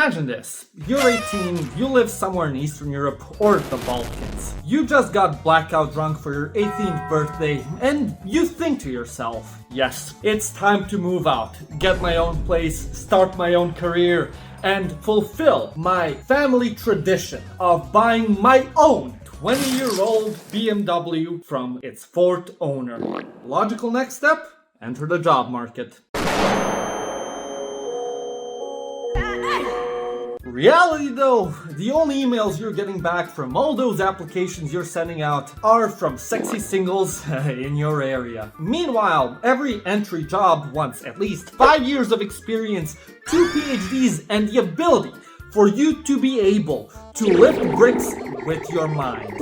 Imagine this, you're 18, you live somewhere in Eastern Europe or the Balkans. You just got blackout drunk for your 18th birthday and you think to yourself, yes, it's time to move out, get my own place, start my own career, and fulfill my family tradition of buying my own 20-year-old BMW from its fourth owner. Logical next step? Enter the job market. Reality though, the only emails you're getting back from all those applications you're sending out are from sexy singles in your area. Meanwhile, every entry job wants at least 5 years of experience, 2 PhDs, and the ability for you to be able to lift bricks with your mind.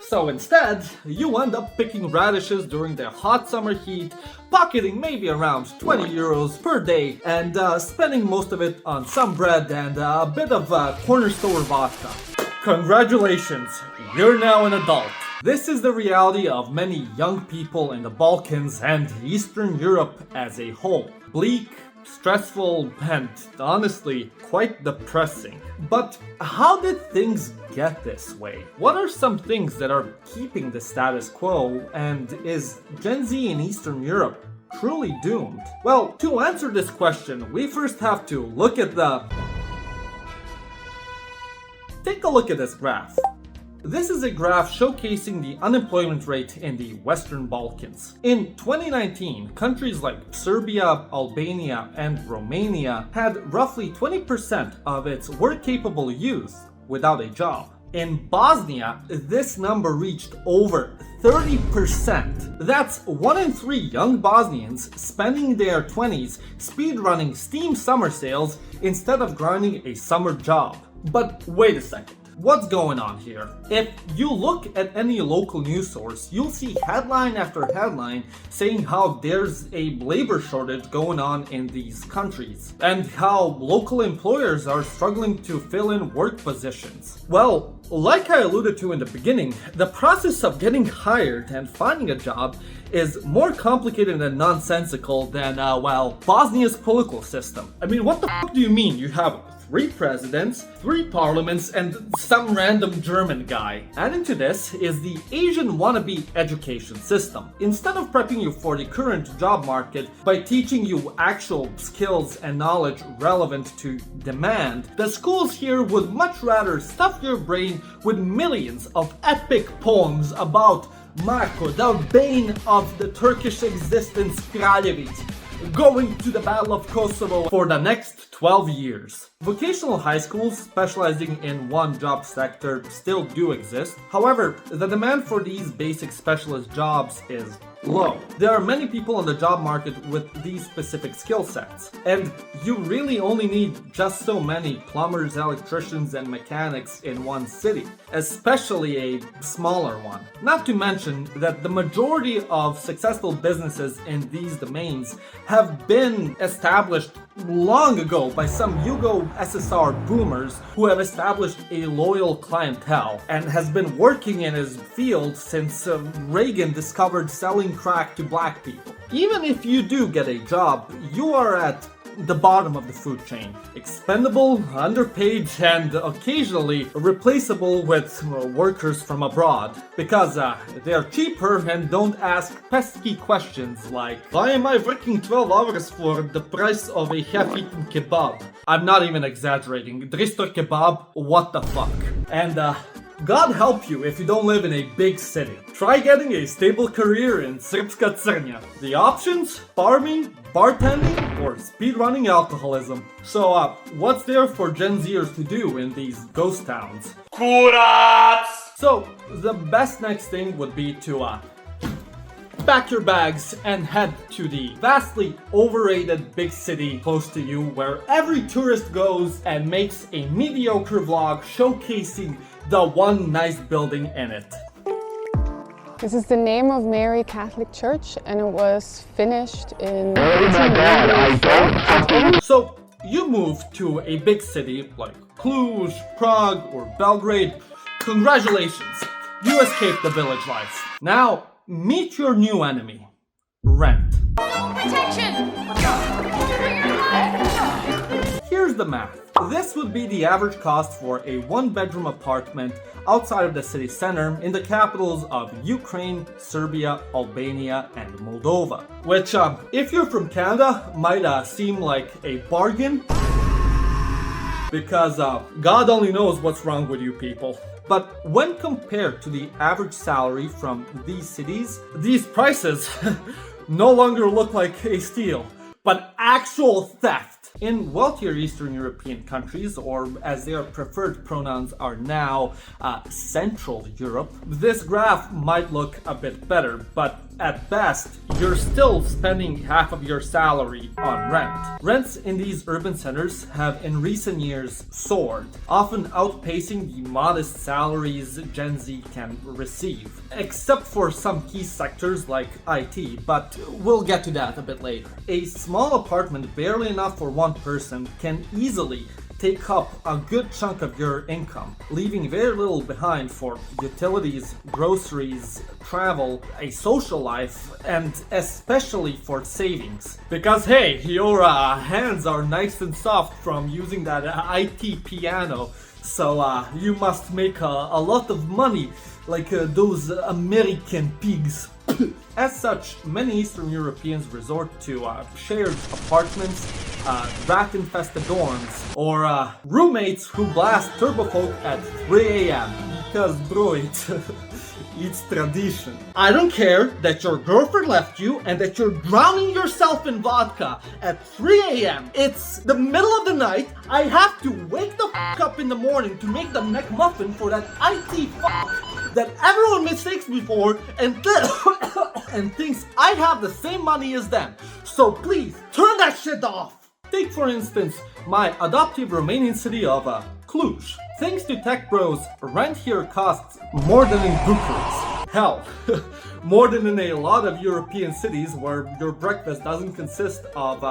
So instead, you end up picking radishes during the hot summer heat, pocketing maybe around 20 euros per day, and spending most of it on some bread and a bit of corner store vodka. Congratulations, you're now an adult. This is the reality of many young people in the Balkans and Eastern Europe as a whole. Bleak, stressful, and honestly, quite depressing. But how did things get this way? What are some things that are keeping the status quo, and is Gen Z in Eastern Europe truly doomed? Well, to answer this question, we first have to take a look at this graph. This is a graph showcasing the unemployment rate in the Western Balkans. In 2019, countries like Serbia, Albania, and Romania had roughly 20% of its work-capable youth without a job. In Bosnia, this number reached over 30%. That's 1 in 3 young Bosnians spending their 20s speedrunning Steam summer sales instead of grinding a summer job. But wait a second. What's going on here? If you look at any local news source, you'll see headline after headline saying how there's a labor shortage going on in these countries and how local employers are struggling to fill in work positions. Well, like I alluded to in the beginning, the process of getting hired and finding a job is more complicated and nonsensical than, Bosnia's political system. I mean, what the fuck do you mean? You have 3 presidents, 3 parliaments, and some random German guy. Adding to this is the Asian wannabe education system. Instead of prepping you for the current job market by teaching you actual skills and knowledge relevant to demand, the schools here would much rather stuff your brain with millions of epic poems about Marko, the bane of the Turkish existence, Kraljevic, going to the Battle of Kosovo for the next 12 years. Vocational high schools specializing in one job sector still do exist. However, the demand for these basic specialist jobs is low. There are many people on the job market with these specific skill sets, and you really only need just so many plumbers, electricians, and mechanics in one city, especially a smaller one. Not to mention that the majority of successful businesses in these domains have been established long ago by some Yugo-SSR boomers who have established a loyal clientele and has been working in his field since Reagan discovered selling crack to black people. Even if you do get a job, you are at the bottom of the food chain. Expendable, underpaid, and occasionally replaceable with workers from abroad because they are cheaper and don't ask pesky questions like, why am I working 12 hours for the price of a half-eaten kebab? I'm not even exaggerating. Drister kebab, what the fuck? And God help you if you don't live in a big city. Try getting a stable career in Srpska Crnja. The options? Farming, bartending, or speedrunning alcoholism. So, what's there for Gen Zers to do in these ghost towns? Kurats! So, the best next thing would be to pack your bags and head to the vastly overrated big city close to you where every tourist goes and makes a mediocre vlog showcasing the one nice building in it. This is the name of Mary Catholic Church and it was finished in 1894. So you move to a big city like Cluj, Prague, or Belgrade. Congratulations, you escaped the village life. Now meet your new enemy, rent. Protection! Here's the math. This would be the average cost for a one-bedroom apartment outside of the city center in the capitals of Ukraine, Serbia, Albania, and Moldova. Which, if you're from Canada, might seem like a bargain, because God only knows what's wrong with you people. But when compared to the average salary from these cities, these prices no longer look like a steal, but actual theft. In wealthier Eastern European countries, or as their preferred pronouns are now, Central Europe, this graph might look a bit better, but at best, you're still spending half of your salary on rent. Rents in these urban centers have in recent years soared, often outpacing the modest salaries Gen Z can receive, except for some key sectors like IT, but we'll get to that a bit later. A small apartment, barely enough for one person, can easily take up a good chunk of your income, leaving very little behind for utilities, groceries, travel, a social life, and especially for savings. Because hey, your hands are nice and soft from using that IT piano, so you must make a lot of money like those American pigs. As such, many Eastern Europeans resort to shared apartments, rat-infested dorms, or roommates who blast Turbofolk at 3 a.m. Because, bro, it's tradition. I don't care that your girlfriend left you and that you're drowning yourself in vodka at 3 a.m. It's the middle of the night. I have to wake the f up in the morning to make the McMuffin for that IT fuck that everyone mistakes me for and and thinks I have the same money as them. So please, turn that shit off! Take for instance my adoptive Romanian city of Cluj. Thanks to tech bros, rent here costs more than in Bucharest. Hell, more than in a lot of European cities where your breakfast doesn't consist of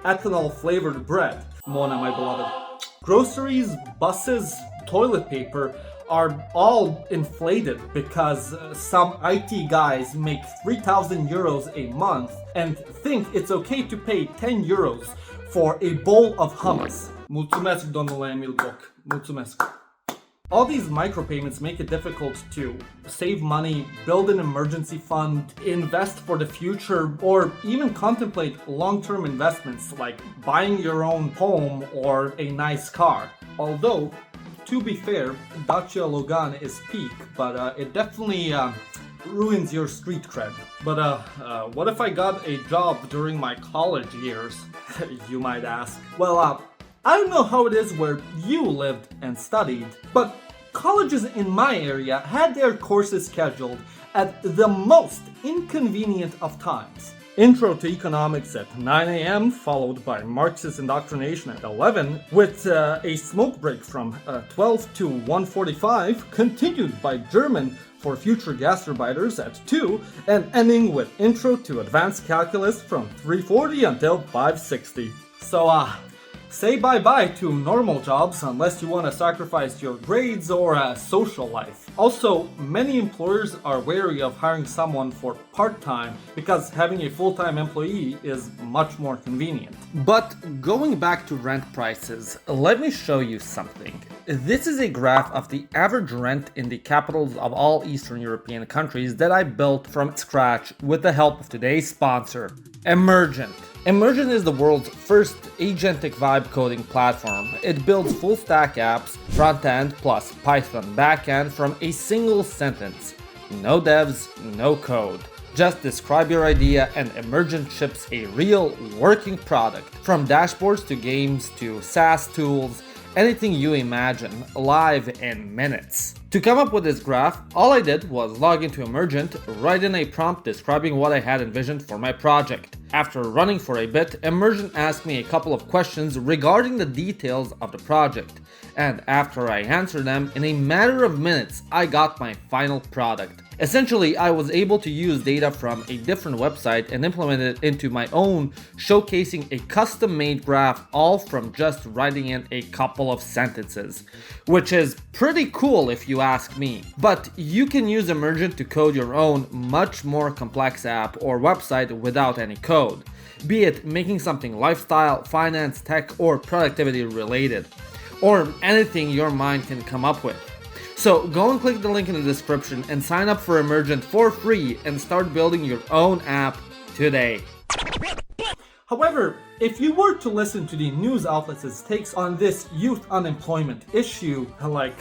ethanol-flavored bread. Mona, my beloved. Groceries, buses, toilet paper are all inflated because some IT guys make 3,000 euros a month and think it's okay to pay 10 euros for a bowl of hummus. Mulțumesc, domnule Emil Boc. Mulțumesc. All these micropayments make it difficult to save money, build an emergency fund, invest for the future, or even contemplate long-term investments like buying your own home or a nice car. Although, to be fair, Dacia Logan is peak, but it definitely ruins your street cred. But what if I got a job during my college years, you might ask? Well, I don't know how it is where you lived and studied, but colleges in my area had their courses scheduled at the most inconvenient of times. Intro to economics at 9 a.m. followed by Marxist indoctrination at 11, with a smoke break from 12 to 1:45, continued by German for future gastarbeiters at 2, and ending with intro to advanced calculus from 3:40 until 5:60. So say bye-bye to normal jobs unless you want to sacrifice your grades or social life. Also, many employers are wary of hiring someone for part-time because having a full-time employee is much more convenient. But going back to rent prices, let me show you something. This is a graph of the average rent in the capitals of all Eastern European countries that I built from scratch with the help of today's sponsor, Emergent. Emergent is the world's first agentic vibe coding platform. It builds full-stack apps, front-end plus Python back-end from a single sentence. No devs, no code. Just describe your idea and Emergent ships a real working product. From dashboards to games to SaaS tools, anything you imagine, live in minutes. To come up with this graph, all I did was log into Emergent, write in a prompt describing what I had envisioned for my project. After running for a bit, Emergent asked me a couple of questions regarding the details of the project, and after I answered them, in a matter of minutes, I got my final product. Essentially, I was able to use data from a different website and implement it into my own, showcasing a custom-made graph all from just writing in a couple of sentences, which is pretty cool if you ask me. But you can use Emergent to code your own much more complex app or website without any code, be it making something lifestyle, finance, tech, or productivity related. or anything your mind can come up with. So go and click the link in the description and sign up for Emergent for free and start building your own app today. However, if you were to listen to the news outlets' takes on this youth unemployment issue, like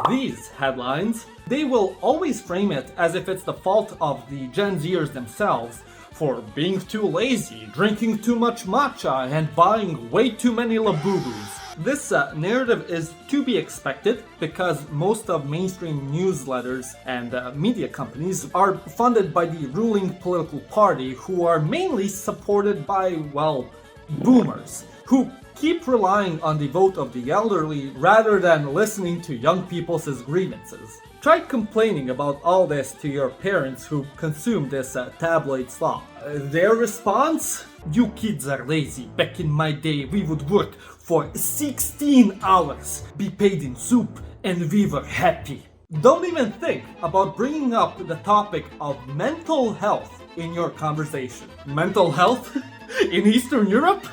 these headlines, they will always frame it as if it's the fault of the Gen Zers themselves for being too lazy, drinking too much matcha, and buying way too many Labubus. This narrative is to be expected because most of mainstream newsletters and media companies are funded by the ruling political party, who are mainly supported by, well, boomers, who keep relying on the vote of the elderly rather than listening to young people's grievances. Try complaining about all this to your parents who consume this tabloid slop. Their response? You kids are lazy. Back in my day, we would work for 16 hours, be paid in soup, and we were happy. Don't even think about bringing up the topic of mental health in your conversation. Mental health? In Eastern Europe?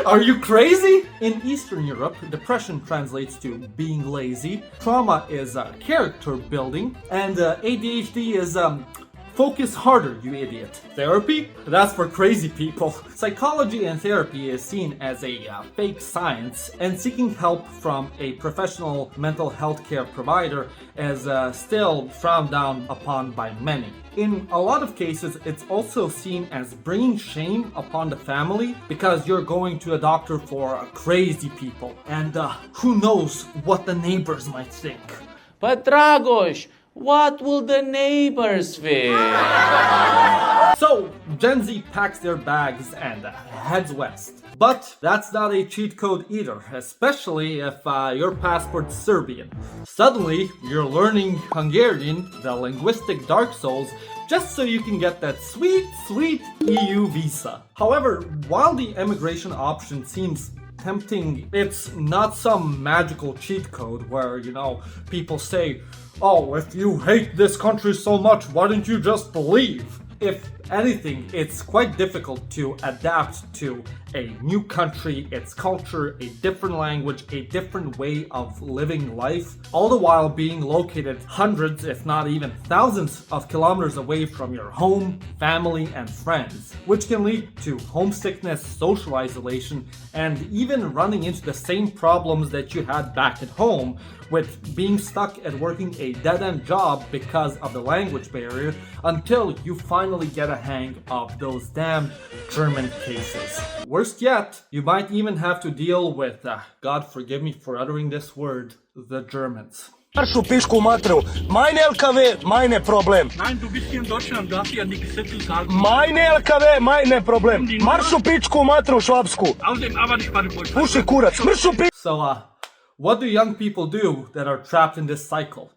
Are you crazy? In Eastern Europe, depression translates to being lazy, trauma is character building, and ADHD is focus harder, you idiot. Therapy? That's for crazy people. Psychology and therapy is seen as a fake science, and seeking help from a professional mental health care provider is still frowned down upon by many. In a lot of cases, it's also seen as bringing shame upon the family because you're going to a doctor for crazy people, and who knows what the neighbors might think. But Dragosh, what will the neighbors feel? So, Gen Z packs their bags and heads west. But that's not a cheat code either, especially if your passport's Serbian. Suddenly, you're learning Hungarian, the linguistic Dark Souls, just so you can get that sweet, sweet EU visa. However, while the immigration option seems tempting, it's not some magical cheat code where, people say, oh, if you hate this country so much, why don't you just leave? If anything, it's quite difficult to adapt to a new country, its culture, a different language, a different way of living life, all the while being located hundreds, if not even thousands of kilometers away from your home, family, and friends, which can lead to homesickness, social isolation, and even running into the same problems that you had back at home, with being stuck at working a dead-end job because of the language barrier until you finally get a hang of those damn German cases. Worst yet, you might even have to deal with, God forgive me for uttering this word, the Germans. Maršu pišku matru, meine LKW, meine Problem. Nein, du bist hier in Deutschland, darf ja nichts dazu sagen. Meine LKW, meine Problem. Maršu pičku matru švabsku. Außerdem aber nicht bei der Polizei. Puši kurac, mršu pičku. So, what do young people do that are trapped in this cycle?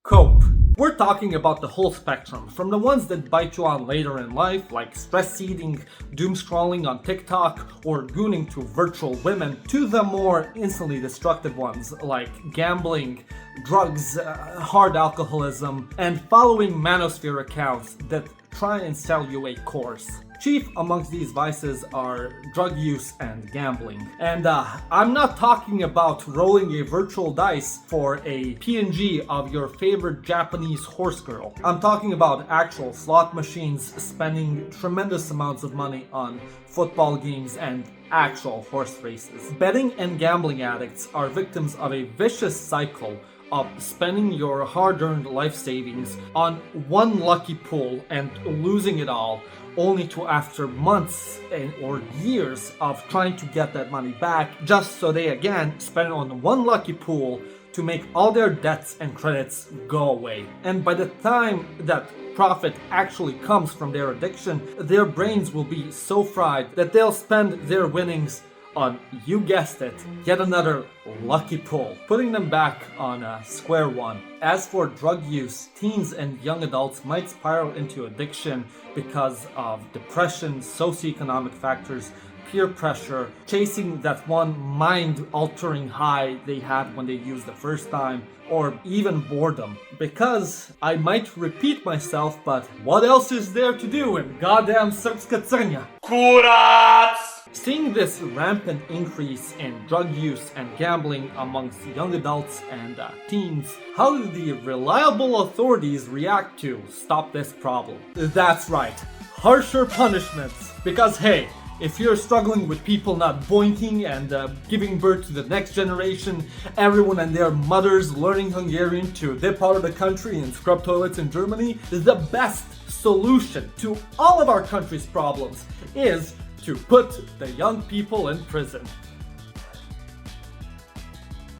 Cope. We're talking about the whole spectrum, from the ones that bite you on later in life, like stress eating, doom scrolling on TikTok, or gooning to virtual women, to the more instantly destructive ones, like gambling, drugs, hard alcoholism, and following manosphere accounts that try and sell you a course. Chief amongst these vices are drug use and gambling. And I'm not talking about rolling a virtual dice for a PNG of your favorite Japanese horse girl. I'm talking about actual slot machines, spending tremendous amounts of money on football games and actual horse races. Betting and gambling addicts are victims of a vicious cycle of spending your hard-earned life savings on one lucky pull and losing it all, only to, after months or years of trying to get that money back, just so they again spend it on one lucky pool to make all their debts and credits go away. And by the time that profit actually comes from their addiction, their brains will be so fried that they'll spend their winnings on, you guessed it, yet another lucky pull, putting them back on square one. As for drug use, teens and young adults might spiral into addiction because of depression, socioeconomic factors, peer pressure, chasing that one mind-altering high they had when they used the first time, or even boredom. Because, I might repeat myself, but what else is there to do in goddamn Srpska Crnja? Kurac! Seeing this rampant increase in drug use and gambling amongst young adults and teens, how do the reliable authorities react to stop this problem? That's right, harsher punishments. Because hey, if you're struggling with people not boinking and giving birth to the next generation, everyone and their mothers learning Hungarian to dip out of the country and scrub toilets in Germany, the best solution to all of our country's problems is to put the young people in prison.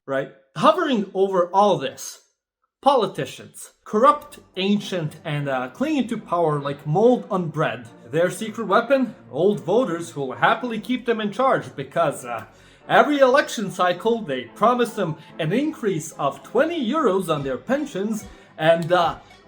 Right? Hovering over all this, politicians, corrupt, ancient, and clinging to power like mold on bread. Their secret weapon? Old voters who will happily keep them in charge because every election cycle they promise them an increase of 20 euros on their pensions and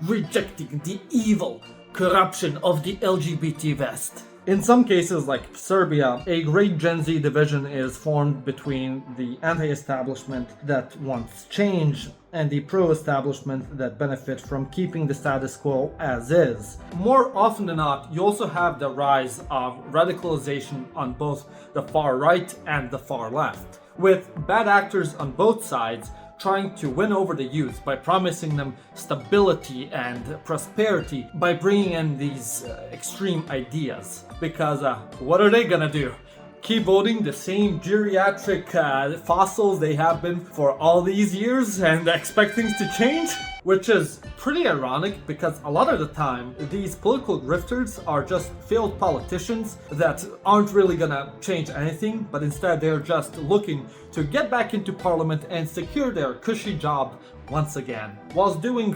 rejecting the evil corruption of the LGBT West. In some cases, like Serbia, a great Gen Z division is formed between the anti-establishment that wants change and the pro-establishment that benefit from keeping the status quo as is. More often than not, you also have the rise of radicalization on both the far right and the far left, with bad actors on both sides trying to win over the youth by promising them stability and prosperity by bringing in these extreme ideas. Because what are they gonna do? Keep voting the same geriatric fossils they have been for all these years and expect things to change? Which is pretty ironic because a lot of the time these political grifters are just failed politicians that aren't really gonna change anything, but instead they're just looking to get back into parliament and secure their cushy job once again, whilst doing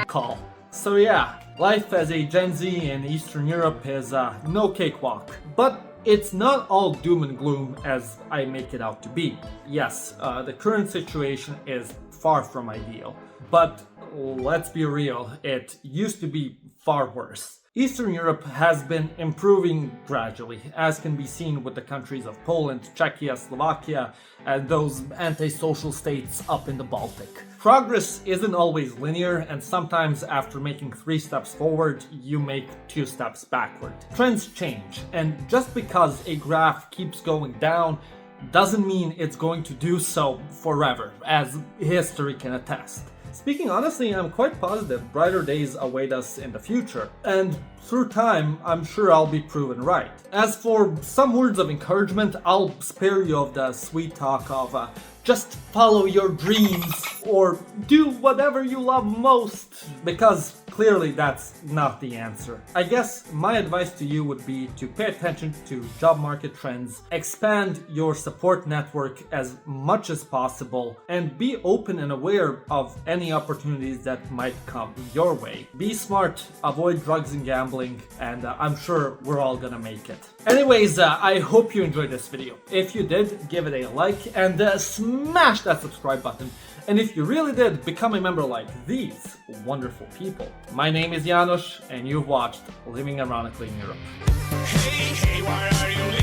call. So yeah, life as a Gen Z in Eastern Europe is no cakewalk, but it's not all doom and gloom as I make it out to be. Yes, the current situation is far from ideal, but let's be real, it used to be far worse. Eastern Europe has been improving gradually, as can be seen with the countries of Poland, Czechia, Slovakia, and those anti-social states up in the Baltic. Progress isn't always linear, and sometimes after making 3 steps forward, you make 2 steps backward. Trends change, and just because a graph keeps going down doesn't mean it's going to do so forever, as history can attest. Speaking honestly, I'm quite positive brighter days await us in the future, and through time, I'm sure I'll be proven right. As for some words of encouragement, I'll spare you of the sweet talk of just follow your dreams or do whatever you love most, because clearly that's not the answer. I guess my advice to you would be to pay attention to job market trends, expand your support network as much as possible, and be open and aware of any opportunities that might come your way. Be smart, avoid drugs and gambling, and I'm sure we're all gonna make it. Anyways, I hope you enjoyed this video. If you did, give it a like and smash that subscribe button. And if you really did, become a member like these wonderful people. My name is Janos, and you've watched Living Ironically in Europe. Hey, why are you